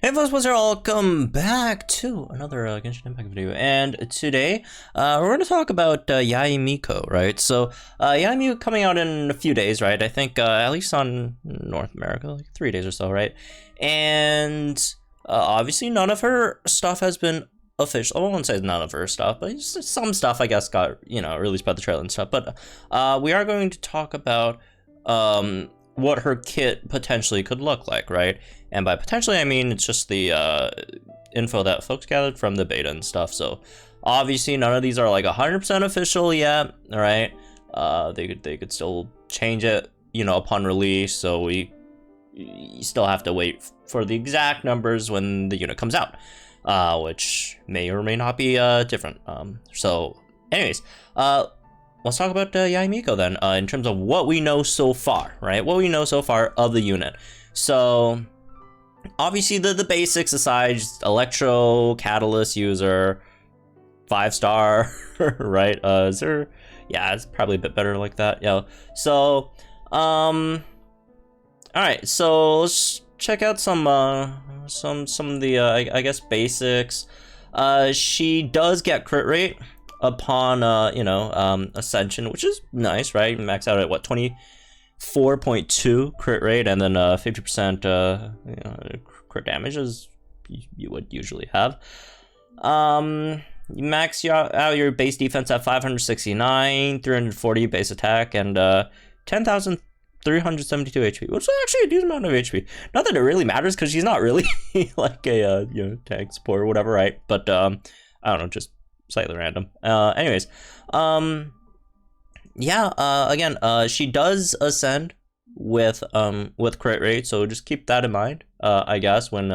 Hey folks, what's up? Welcome back to another Genshin Impact video, and today we're going to talk about Yae Miko, right? So Yae Miko coming out in a few days, right? I think at least on North America, like 3 days or so, right? And obviously none of her stuff has been official. I won't say none of her stuff, but some stuff I guess got, released by the trailer and stuff. But we are going to talk about what her kit potentially could look like, right? And by potentially, I mean it's just the info that folks gathered from the beta and stuff. So obviously none of these are like 100% official yet, all right? They could still change it, upon release. So we still have to wait for the exact numbers when the unit comes out, which may or may not be different. So anyways, let's talk about Yae Miko then, in terms of what we know so far, right? What we know so far of the unit. So obviously the basics aside, just Electro, Catalyst user, 5-star, right? Yeah, it's probably a bit better like that. Yeah. So, all right. So let's check out some of the I guess basics. She does get crit rate upon ascension, which is nice, right? Max out at what, 24.2 crit rate, and then 50% crit damage, as you would usually have. You max out your base defense at 569, 340 base attack, and 10,372 HP, which is actually a decent amount of HP. Not that it really matters, because she's not really like a tank support or whatever, right? But I don't know, just slightly random. Anyways, again, she does ascend with crit rate, so just keep that in mind, I guess, when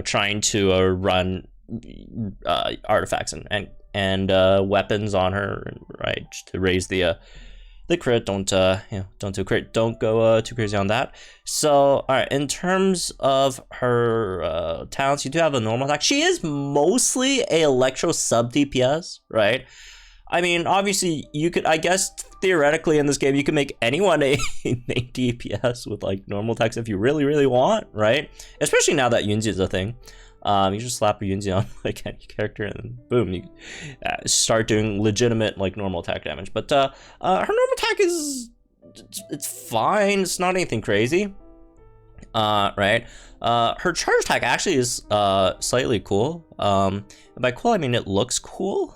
trying to run artifacts and weapons on her, right, to raise the crit. Don't go too crazy on that. So all right, in terms of her talents, you do have a normal attack. She is mostly a electro sub DPS, right? I mean, obviously you could, I guess theoretically in this game you can make anyone a DPS with like normal attacks if you really want, right? Especially now that Yunzi is a thing. You just slap a Yunzi on like any character and then boom, you start doing legitimate like normal attack damage. But her normal attack it's fine. It's not anything crazy, right? Her charge attack actually is slightly cool. And by cool I mean it looks cool,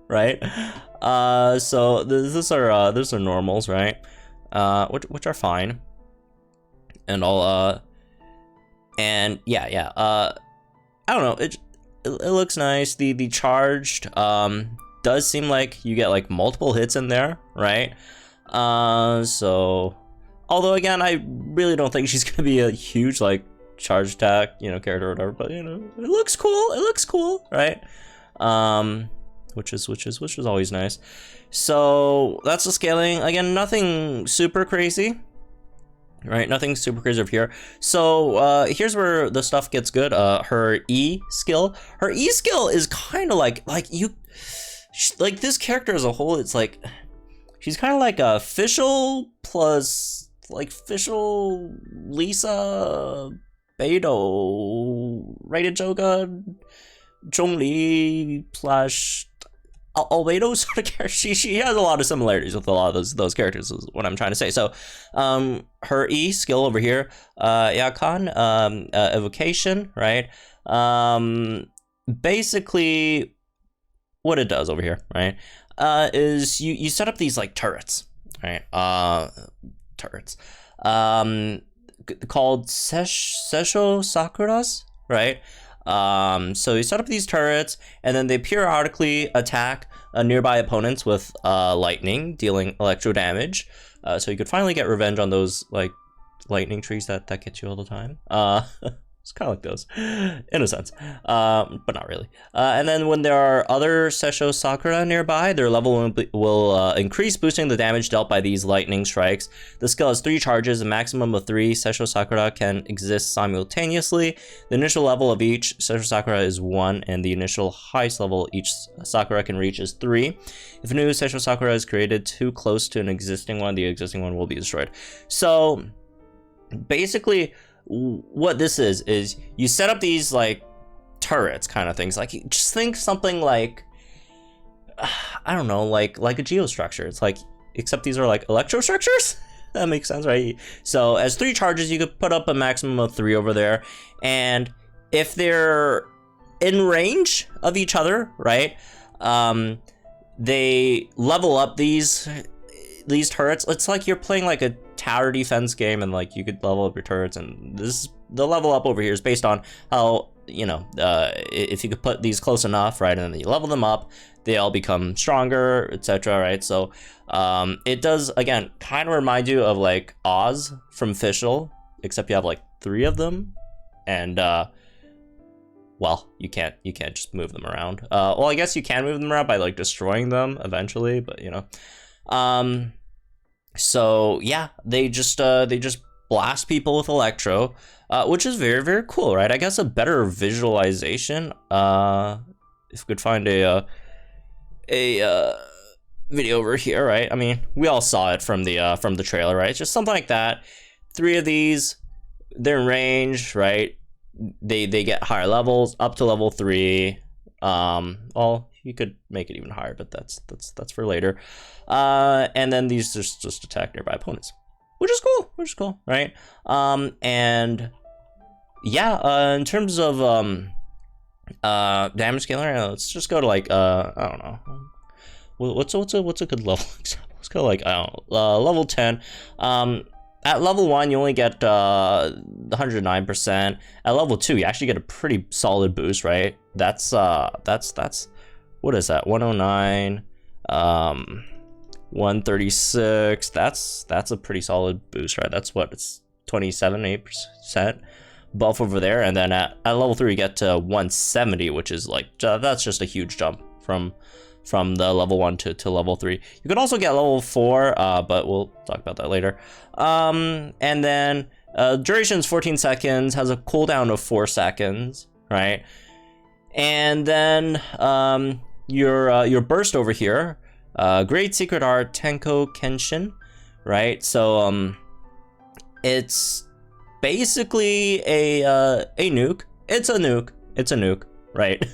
right? So these are normals, right? Which are fine, and all. And yeah. I don't know, it looks nice. The charged does seem like you get like multiple hits in there, right? So although again I really don't think she's gonna be a huge like charge attack character or whatever, but it looks cool, right? Which is always nice. So that's the scaling. Again, nothing super crazy, right? Nothing super crazy over here. So here's where the stuff gets good. Her E skill is kind of like this character as a whole. It's like she's kind of like a Fischl plus like Fischl, Lisa, Beidou, Rated Joga, Zhongli slash Albedo sort of character. She has a lot of similarities with a lot of those characters, is what I'm trying to say. So her E skill over here, Yakan, evocation, right? Basically what it does over here, right, is you set up these like turrets, right? Turrets called Sesho Sakuras, right? So you set up these turrets, and then they periodically attack nearby opponents with lightning, dealing electro damage. So you could finally get revenge on those like lightning trees that get you all the time. It's kind of like those, in a sense, but not really. And then when there are other Sesho Sakura nearby, their level will increase, boosting the damage dealt by these lightning strikes. The skill has 3 charges. A maximum of 3 Sesho Sakura can exist simultaneously. The initial level of each Sesho Sakura is 1, and the initial highest level each Sakura can reach is 3. If a new Sesho Sakura is created too close to an existing one, the existing one will be destroyed. So basically, what this is you set up these like turrets kind of things. Like, just think something like, I don't know, like a geostructure. It's like, except these are like electrostructures. That makes sense, right? So as 3 charges, you could put up a maximum of 3 over there, and if they're in range of each other, right, they level up these turrets. It's like you're playing like a tower defense game, and like you could level up your turrets, and the level up over here is based on how, you know, if you could put these close enough, right, and then you level them up, they all become stronger, etc., right? So it does, again, kind of remind you of like Oz from Fischl, except you have like 3 of them, and well, you can't just move them around. Well, I guess you can move them around by like destroying them eventually, but you know. So yeah, they just blast people with electro, which is very, very cool, right? I guess a better visualization, if we could find a video over here, right? I mean, we all saw it from the trailer, right? It's just something like that. 3 of these, they're in range, right? They get higher levels, up to level 3. Well, you could make it even higher, but that's for later. And then these just attack nearby opponents, which is cool, right? And yeah, in terms of damage scaling, let's just go to like I don't know, what's a good level example? Let's go like, I don't know, level 10. At level 1, you only get 109%. At level 2, you actually get a pretty solid boost, right? That's what is that? 109, 136. That's a pretty solid boost, right? That's what, it's 27.8% buff over there. And then at level 3, you get to 170, which is like, that's just a huge jump from the level 1 to level 3. You could also get level 4, but we'll talk about that later. And then duration is 14 seconds, has a cooldown of 4 seconds, right? And then your burst over here, Great Secret Art Tenko Kenshin, right? So it's basically a nuke. It's a nuke. Right.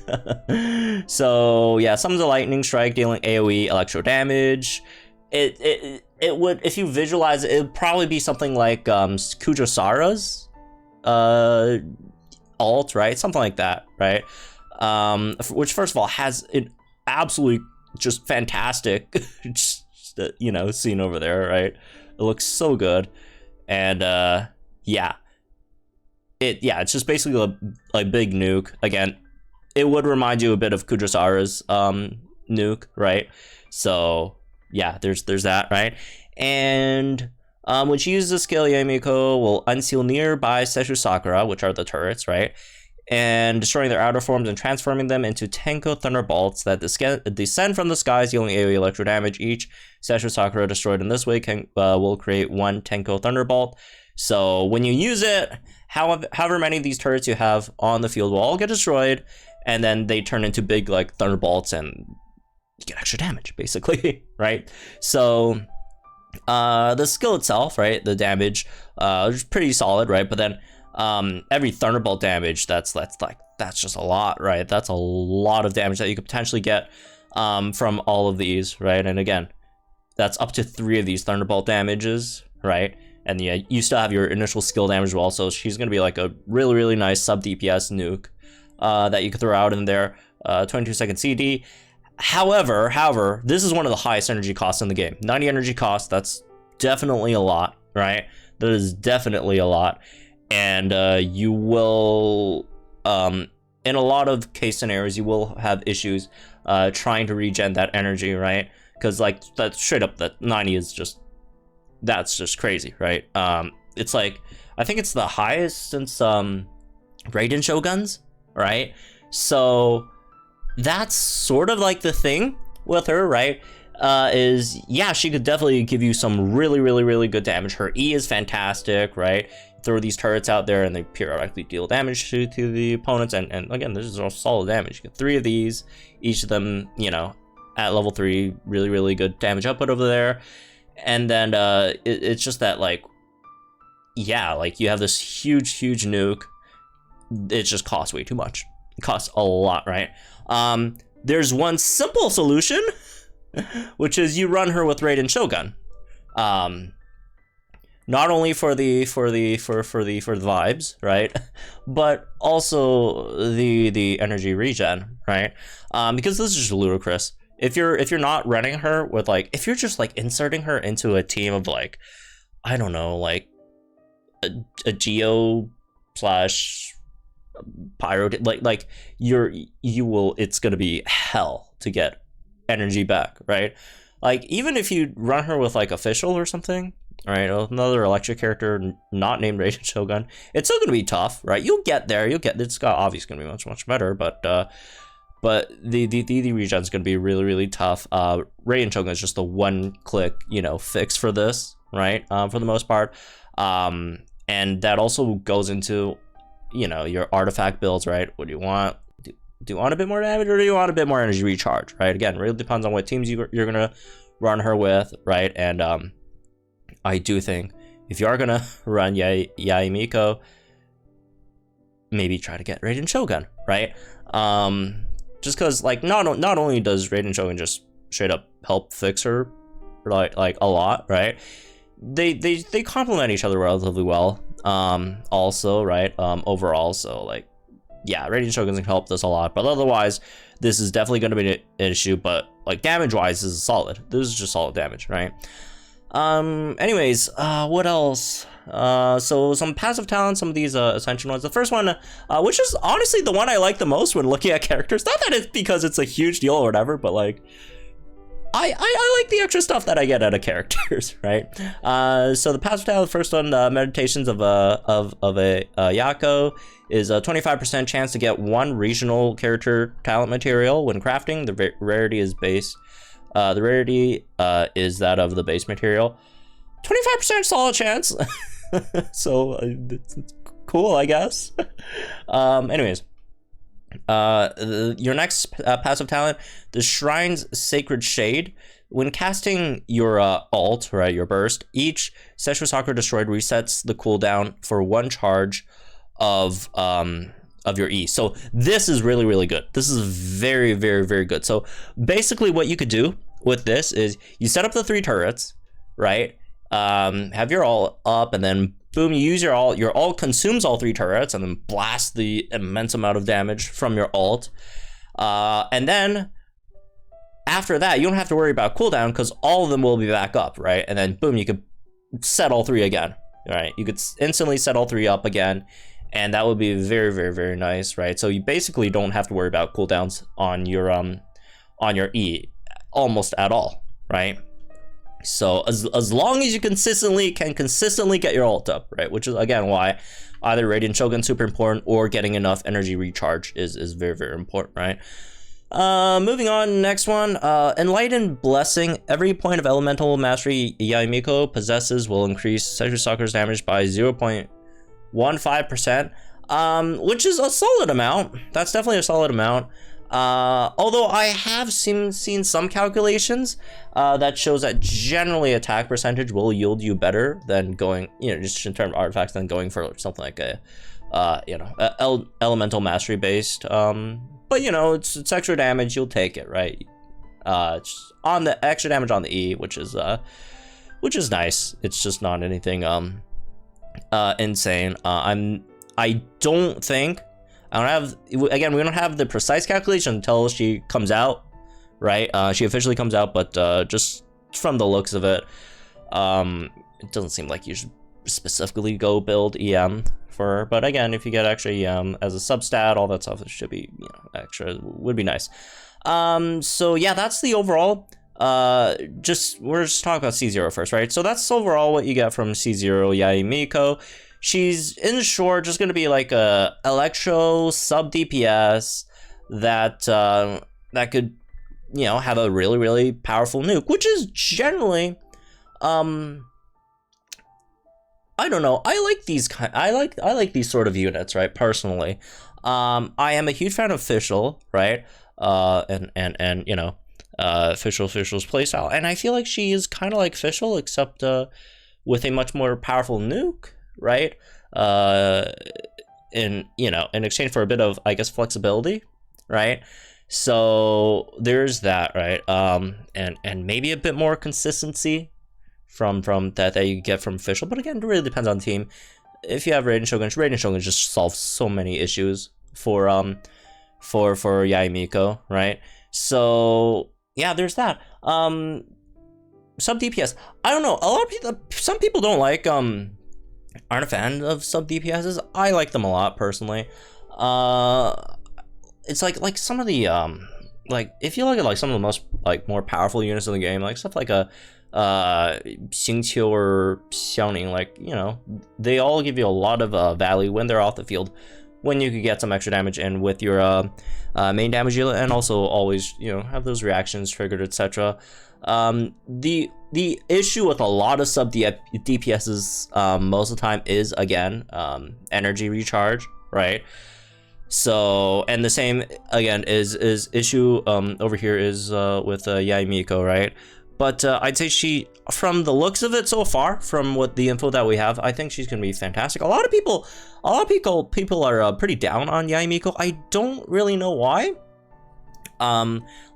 So yeah, summons a lightning strike, dealing AoE electro damage. It would, if you visualize it, would probably be something like Kujosara's alt, right? Something like that, right? Which, first of all, has an absolutely just fantastic you know, scene over there, right? It looks so good. And yeah, it's just basically a big nuke. Again, it would remind you a bit of Kujosara's nuke, right? So yeah, there's that, right? And when she uses the skill, Yae Miko will unseal nearby Seshu Sakura, which are the turrets, right? And destroying their outer forms and transforming them into Tenko Thunderbolts that descend from the skies, dealing AoE electro damage. Each Seshu Sakura destroyed in this way will create 1 Tenko Thunderbolt. So when you use it, however many of these turrets you have on the field will all get destroyed, and then they turn into big like thunderbolts, and you get extra damage, basically, right? So the skill itself, right, the damage is pretty solid, right? But then every thunderbolt damage, that's just a lot, right? That's a lot of damage that you could potentially get from all of these, right? And again, that's up to 3 of these thunderbolt damages, right? And yeah, you still have your initial skill damage as well, so she's gonna be like a really, really nice sub DPS nuke that you could throw out in there. 22-second CD. However, this is one of the highest energy costs in the game. 90 energy cost, that's definitely a lot, right? That is definitely a lot. And you will, in a lot of case scenarios, you will have issues trying to regen that energy, right? Because like, that straight up, that 90 is just, that's just crazy, right? It's like, I think it's the highest since Raiden Shoguns, right? So that's sort of like the thing with her, right? Is, yeah, she could definitely give you some really, really, really good damage. Her E is fantastic, right? Throw these turrets out there and they periodically deal damage to the opponents, and again, this is all solid damage. You get 3 of these, each of them, you know, at level 3, really, really good damage output over there. And then it's just that, like, yeah, like you have this huge nuke. It just costs way too much. It costs a lot, right? There's one simple solution, which is you run her with Raiden Shogun. Not only for the vibes, right? But also the energy regen, right? Because this is just ludicrous. If you're not running her with like, if you're just like inserting her into a team of like, I don't know, like a Geo slash Pyro, like it's gonna be hell to get energy back, right? Like even if you run her with like Official or something, right, another electric character not named Raiden Shogun, it's still gonna be tough, right? You'll get there, it's obviously gonna be much better, but the regen is gonna be really tough. Raiden Shogun is just the one click, fix for this, right? For the most part, and that also goes into your artifact builds, right? What do you want? Do you want a bit more damage, or do you want a bit more energy recharge, right? Again, really depends on what teams you're gonna run her with, right? And I do think if you are gonna run Yae Miko, maybe try to get Raiden Shogun, right? Just because like not only does Raiden Shogun just straight up help fix her like a lot, right? They complement each other relatively well. Also, right, overall, so like, yeah, Raiden Shogun's gonna help this a lot, but otherwise this is definitely gonna be an issue. But like damage wise, this is solid. This is just solid damage, right? Anyways, what else? So some passive talents, some of these ascension ones. The first one, which is honestly the one I like the most when looking at characters, not that it's because it's a huge deal or whatever, but like I like the extra stuff that I get out of characters, right? So the passive talent, the first one, Meditations of a Yako, is a 25% chance to get one regional character talent material when crafting. The rarity is base. The rarity is that of the base material. 25% solid chance. So it's cool, I guess. Anyways. Your next passive talent, the Shrine's Sacred Shade. When casting your ult, right, your burst, each Seshu Sakura destroyed resets the cooldown for one charge of your E. So this is really good. This is very good. So basically what you could do with this is you set up the 3 turrets, right? Have your ult up, and then boom, you use your ult consumes all 3 turrets and then blast the immense amount of damage from your ult. And then after that, you don't have to worry about cooldown because all of them will be back up, right? And then boom, you could set all 3 again, right? You could instantly set all 3 up again, and that would be very nice, right? So you basically don't have to worry about cooldowns on your E almost at all, right? So as long as you can consistently get your ult up, right? Which is again why either Raiden Shogun super important, or getting enough energy recharge is very important, right? Moving on, next one, Enlightened Blessing. Every point of elemental mastery Yae Miko possesses will increase Seshu Sakura's damage by 0.15%, which is a solid amount. That's definitely a solid amount. Although I have seen some calculations that shows that generally attack percentage will yield you better than going, just in terms of artifacts, than going for something like a elemental mastery based. But it's extra damage, you'll take it, right? It's on the extra damage on the E, which is nice. It's just not anything insane. I don't think. We don't have the precise calculation until she comes out, right? She officially comes out, but just from the looks of it, it doesn't seem like you should specifically go build EM for her. But again, if you get extra EM as a substat, all that stuff, it should be extra, would be nice. So yeah, that's the overall. We're just talking about C0 first, right? So that's overall what you get from C0 Yae Miko. She's, in short, just going to be like a electro sub DPS that could, have a really powerful nuke, which is generally, I don't know. I like these sort of units, right? Personally, I am a huge fan of Official, right? And Official's playstyle, and I feel like she is kind of like Official, except with a much more powerful nuke. right? In in exchange for a bit of, I guess, flexibility, right? So there's that, right? And maybe a bit more consistency from that you get from official, but again, it really depends on the team. If you have Raiden Shogun just solves so many issues for Yae Miko, right? So yeah, there's that. Sub DPS, I don't know. A lot of people, some people don't like aren't a fan of sub DPSs. I like them a lot personally. It's like some of the like if you look at like some of the most like more powerful units in the game, like stuff like a Xingqiu or Xiaoning, like they all give you a lot of value when they're off the field, when you could get some extra damage in with your main damage dealer, and also always have those reactions triggered, etc. The issue with a lot of sub DPSs most of the time is again energy recharge, right? So, and the same again is issue over here is with Yae Miko, right? But I'd say she, from the looks of it so far, from what the info that we have, I think she's gonna be fantastic. A lot of people are pretty down on Yae Miko. I don't really know why.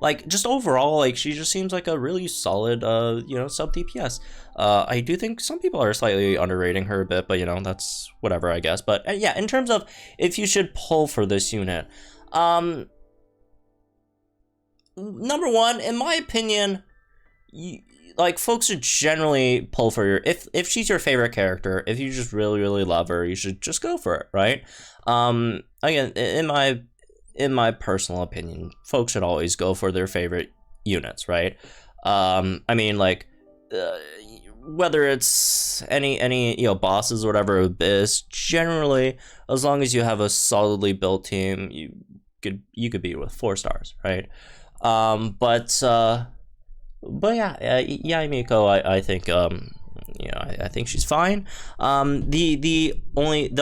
Like just overall, like she just seems like a really solid sub DPS. I do think some people are slightly underrating her a bit, but that's whatever, I guess. But yeah, in terms of if you should pull for this unit, number one, in my opinion, like folks should generally pull for your, if she's your favorite character, if you just really love her, you should just go for it, right? Again, in my personal opinion, folks should always go for their favorite units, right? I mean, like whether it's any bosses or whatever it is, generally, as long as you have a solidly built team, you could be with 4 stars, right? But yeah, Yae Miko, I think I think she's fine. The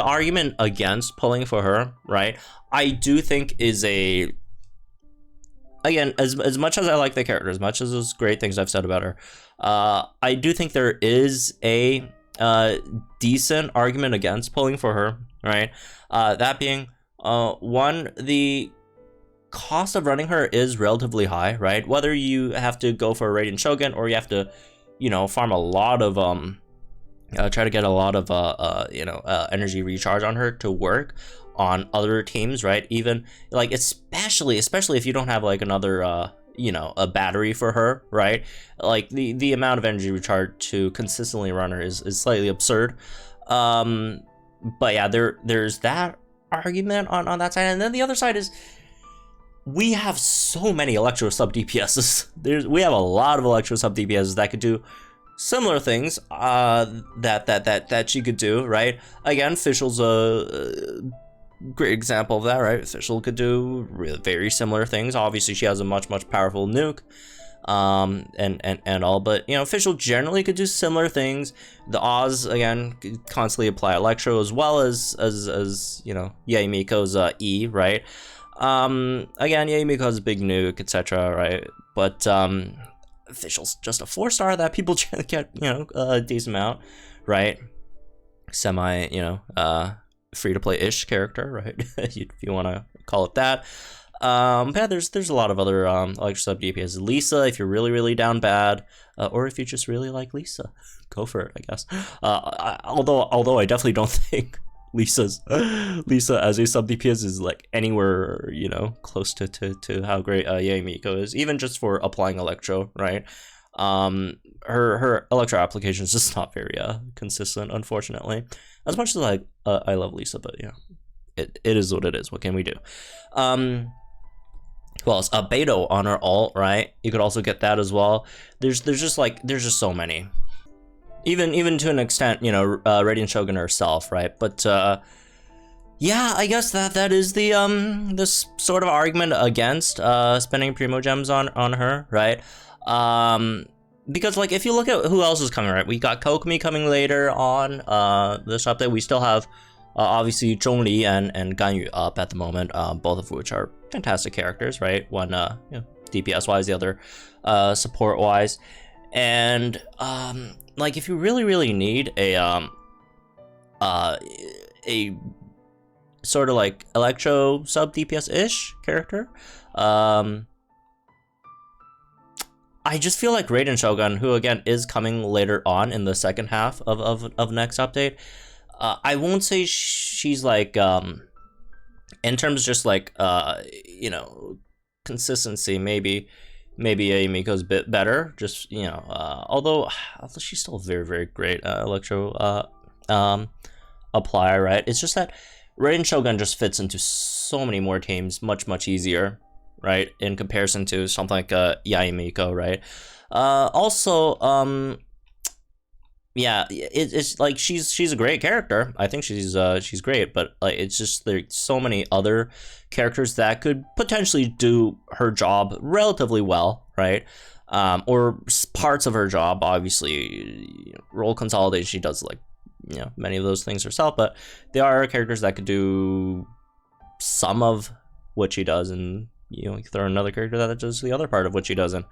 argument against pulling for her, right, I do think is again, as much as I like the character, as much as those great things I've said about her, I do think there is a decent argument against pulling for her, right? That being, one, the cost of running her is relatively high, right? Whether you have to go for a Radiant Shogun or you have to farm a lot of try to get a lot of energy recharge on her to work on other teams, right? Even like especially if you don't have like another a battery for her, right? Like the amount of energy recharge to consistently run her is slightly absurd. But yeah, there's that argument on that side, and then the other side is we have so many Electro sub DPSs. We have a lot of Electro sub DPSs that could do similar things that she could do, right? Again, Fischl's a great example of that, right? Fischl could do very similar things. Obviously, she has a much powerful nuke, and all, but Fischl generally could do similar things. The Oz again could constantly apply Electro as well as Yae Miko's E, right? Again, Yae Miko has a big nuke, etc., right? But Fischl's just a 4-star that people get a decent amount, right? Semi free to play ish character, right? If you want to call it that. But yeah, there's a lot of other Electro sub DPS. Lisa, if you're really down bad, or if you just really like Lisa, go for it, I guess. Although I definitely don't think Lisa as a sub DPS is like anywhere close to how great Yae Miko is, even just for applying Electro, right? Her Electro application is just not very consistent, unfortunately. As much as I love Lisa, but yeah, it is what it is. What can we do? Who else? Beto on her ult, right? You could also get that as well. There's just so many. Even to an extent, Radiant Shogun herself, right? But yeah, I guess that is the this sort of argument against spending Primo Gems on her, right? Because like if you look at who else is coming, right? We got Kokomi coming later on this update. We still have obviously Zhongli and Ganyu up at the moment, both of which are fantastic characters, right? One DPS wise, the other support wise, and like if you really need a a sort of like Electro sub DPS-ish character. I just feel like Raiden Shogun, who again is coming later on in the second half of next update, I won't say she's like in terms of just like you know, consistency, maybe Yae Miko's a bit better, just, you know, although she's still very, very great Electro applier, right? It's just that Raiden Shogun just fits into so many more teams much easier, right, in comparison to something like Yae Miko, right? Also, yeah, it's like she's a great character. I think she's great, but like it's just there's so many other characters that could potentially do her job relatively well, right? Or parts of her job. Obviously, you know, role consolidation, she does like, you know, many of those things herself, but there are characters that could do some of what she does, and you know, you throw another character that does the other part of what she does, and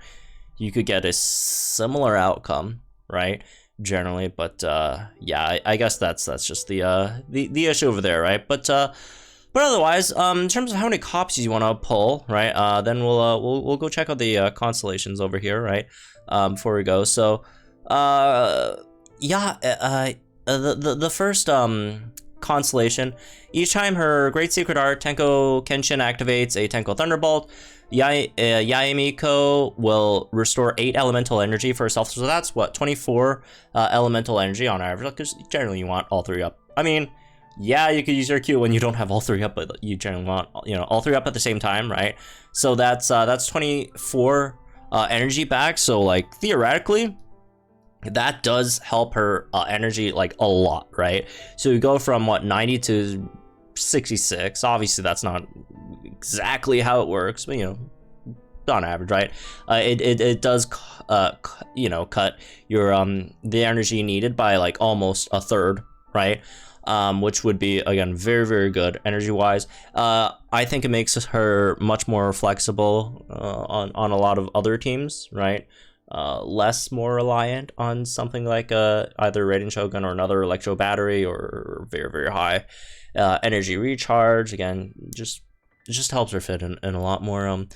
you could get a similar outcome, right? Generally, but yeah, I guess that's just the issue over there, right? But otherwise, in terms of how many copies you want to pull, right? Then we'll go check out the constellations over here, right? Before we go, so yeah, the first constellation, each time her Great Secret Art Tenko Kenshin activates a Tenko Thunderbolt, Yae Miko will restore 8 elemental energy for herself. So that's what, 24 elemental energy on average, because generally you want all 3 up. I mean, yeah, you could use your Q when you don't have all 3 up, but you generally want, you know, all 3 up at the same time, right? So that's 24 energy back. So like theoretically, that does help her energy like a lot, right? So you go from what, 90 to 66. Obviously that's not exactly how it works, but you know, on average, right? It does you know, cut your the energy needed by like almost a third, right? Which would be again very good energy wise. I think it makes her much more flexible on a lot of other teams, right? More reliant on something like either Raiden Shogun or another Electro Battery, or very high energy recharge. Again, it just helps her fit in a lot more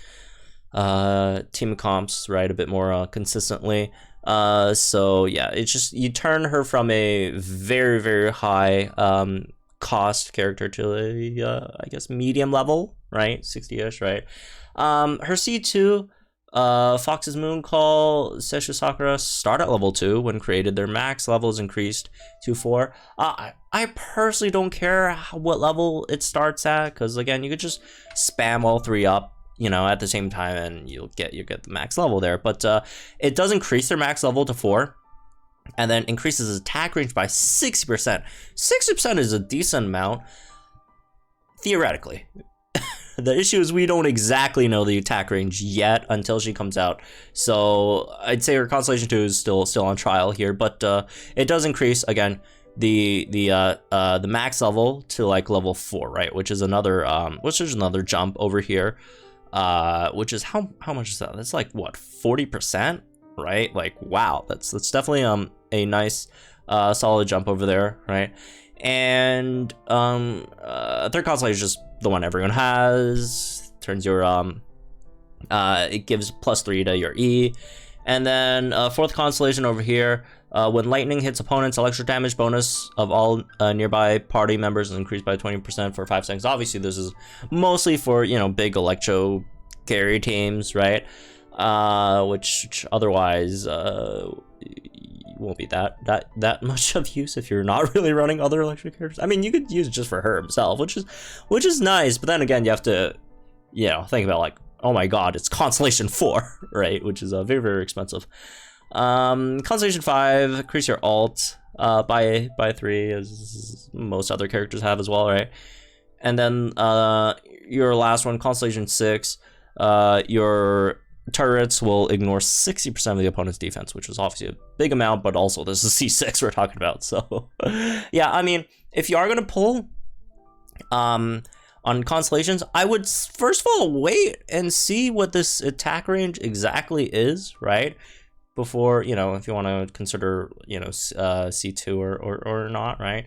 team comps, right? A bit more consistently. So yeah, it's just, you turn her from a very high cost character to a I guess medium level, right? 60-ish, right? Her C2, Fox's Moon Call, Seshu Sakura start at level 2 when created. Their max level is increased to 4. I personally don't care what level it starts at, because again, you could just spam all 3 up, you know, at the same time, and you'll get the max level there. But it does increase their max level to 4, and then increases attack range by 60%. 60% is a decent amount, theoretically. The issue is we don't exactly know the attack range yet until she comes out. So I'd say her Constellation 2 is still on trial here, but it does increase again the max level to like level 4, right? Which is another jump over here. Which is how much is that? That's like what, 40%, right? Like wow, that's definitely a nice solid jump over there, right? And third constellation is just the one everyone has. Turns your it gives +3 to your E. And then fourth constellation over here, when lightning hits opponents, electric damage bonus of all nearby party members is increased by 20% for 5 seconds. Obviously this is mostly for, you know, big electro carry teams, right? Which otherwise won't be that much of use if you're not really running other electric characters. I mean, you could use it just for her himself, which is nice, but then again, you have to, you know, think about like, oh my god, it's Constellation 4, right? Which is very expensive. Constellation 5, increase your alt by 3, as most other characters have as well, right? And then your last one, Constellation 6, your turrets will ignore 60% of the opponent's defense, which is obviously a big amount, but also this is C6 we're talking about. So yeah, I mean, if you are gonna pull on constellations, I would first of all wait and see what this attack range exactly is, right? Before, you know, if you want to consider, you know, C2 or not, right?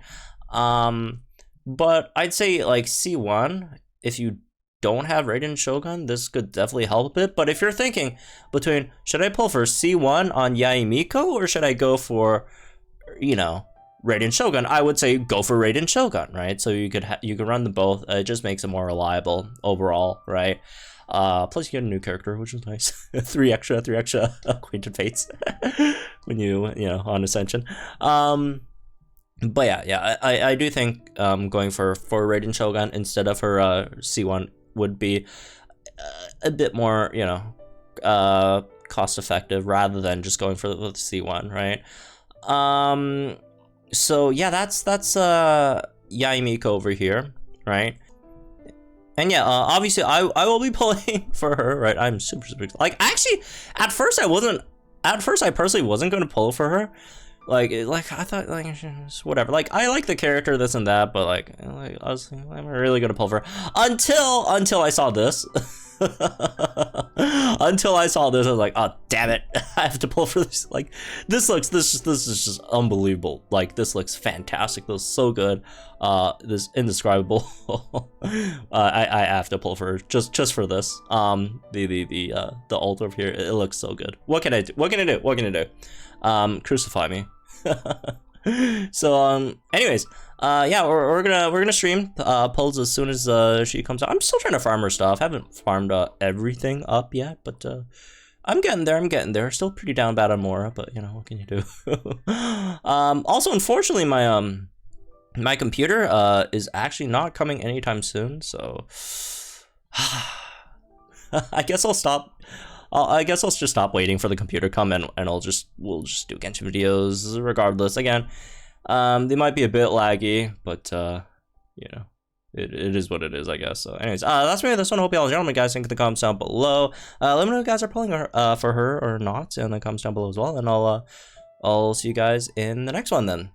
But I'd say like C1, if you don't have Raiden Shogun, this could definitely help a bit. But if you're thinking between, should I pull for C1 on Yae Miko, or should I go for, you know, Raiden Shogun, I would say go for Raiden Shogun, right? So you could run them both. It just makes it more reliable overall, right? Plus you get a new character, which is nice. three extra acquainted fates when you know, on Ascension. But yeah, I do think going for Raiden Shogun instead of her C1 would be a bit more, you know, cost effective rather than just going for the C1, right? So yeah, that's Yae Miko over here, right? And yeah, obviously I will be pulling for her, right? I'm super like, actually at first I personally wasn't going to pull for her. Like I thought, like, whatever. Like, I like the character, this and that, but like I was like, I'm really gonna pull for her until I saw this. Until I saw this, I was like, oh damn it, I have to pull for this. Like, this is just unbelievable. Like, this looks fantastic. This looks so good. This indescribable. I have to pull for her just for this. The alt over here, it looks so good. What can I do? Crucify me. So anyways, yeah, we're gonna stream pulls as soon as she comes out. I'm still trying to farm her stuff. Haven't farmed everything up yet, but I'm getting there. Still pretty down bad on Mora, but you know, what can you do? Also, unfortunately, my computer is actually not coming anytime soon, so I guess I'll stop. I guess I'll just stop waiting for the computer to come and we'll just do Genshin videos regardless. Again, they might be a bit laggy, but you know, it is what it is, I guess. So anyways, that's me with this one. Hope y'all enjoyed. Guys, think in the comments down below. Let me know if you guys are pulling for her or not in the comments down below as well, and I'll see you guys in the next one then.